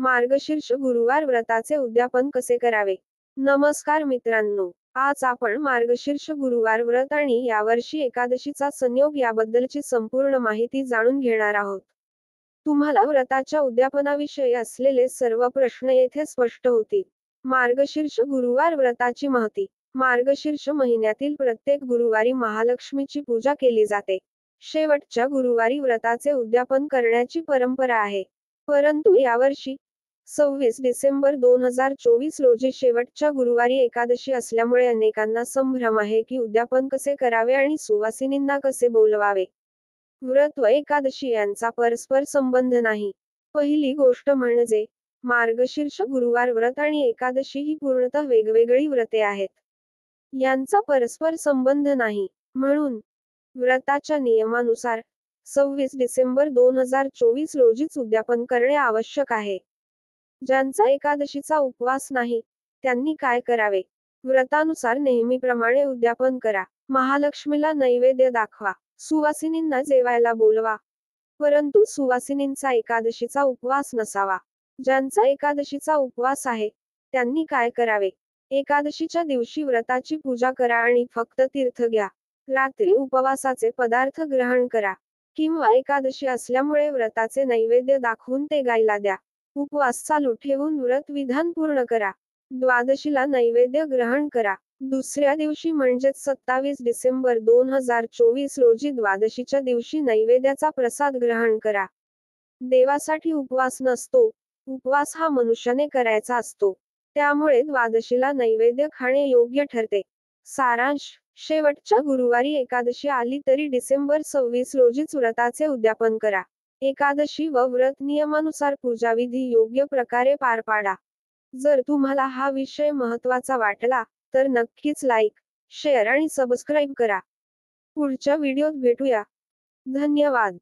मार्गशीर्ष गुरुवार व्रताचे उद्यापन कसे करावे? नमस्कार मित्रांनो, आज आपण मार्गशीर्ष गुरुवार व्रत आणि यावर्षी एकादशीचा संयोग याबद्दलची संपूर्ण माहिती जाणून घेणार आहोत. तुम्हाला व्रताच्या उद्यापनाविषयी असलेले सर्व प्रश्न येथे स्पष्ट होतील. मार्गशीर्ष गुरुवार व्रताची महती. मार्गशीर्ष महिन्यातील प्रत्येक गुरुवारी महालक्ष्मीची पूजा केली जाते. शेवटच्या गुरुवारी व्रताचे उद्यापन करण्याची परंपरा आहे. परंतु यावर्षी 26 डिसेंबर 2024 रोजी शेवटच्या गुरुवारी एकादशी असल्यामुळे अनेकांना संभ्रम आहे की उद्यापन कसे करावे आणि सुवासिनींना कसे बोलवावे. व्रत व एकादशी यांचा परस्पर संबंध नाही. पहिली गोष्ट म्हणजे मार्गशीर्ष गुरुवार व्रत आणि एकादशी ही पूर्णतः वेगवेगळी व्रते आहेत. यांचा परस्पर संबंध नाही. म्हणून व्रताच्या नियमानुसार 26 डिसेंबर 2024 रोजीच उद्यापन करणे आवश्यक आहे. ज्यांचा एकादशीचा उपवास नाही, त्यांनी काय करावे? व्रतानुसार नेहमीप्रमाणे उद्यापन करा. महालक्ष्मीला नैवेद्य दाखवा. सुवासिनींना जेवायला बोलवा. परंतु सुवासिनींचा एकादशीचा उपवास नसावा. ज्यांचा एकादशीचा उपवास आहे, त्यांनी काय करावे? एकादशीच्या दिवशी व्रताची पूजा करा आणि फक्त तीर्थ घ्या. रात्री उपवासाचे पदार्थ ग्रहण करा. किंवा एकादशी असल्यामुळे व्रताचे नैवेद्य दाखवून ते गायला द्या. उपवास चालू ठेवून व्रत विधान पूर्ण करा. द्वादशीला नैवेद्य ग्रहण करा. दुसऱ्या दिवशी म्हणजेच 27 डिसेंबर 2024 रोजी द्वादशीच्या दिवशी नैवेद्याचा प्रसाद ग्रहण करा. देवासाठी उपवास नसतो. उपवास हा मनुष्याने करायचा असतो. त्यामुळे द्वादशीला नैवेद्य खाणे योग्य ठरते. सारांश: शेवटच्या गुरुवारी एकादशी आली तरी डिसेंबर 26 रोजीच व्रताचे उद्यापन करा. एकादशी व व्रत नियमानुसार पूजाविधी योग्य प्रकारे पार पाडा. जर तुम्हाला हा विषय महत्त्वाचा वाटला, तर नक्कीच लाईक, शेअर आणि सबस्क्राईब करा. पुढच्या व्हिडिओत भेटूया. धन्यवाद.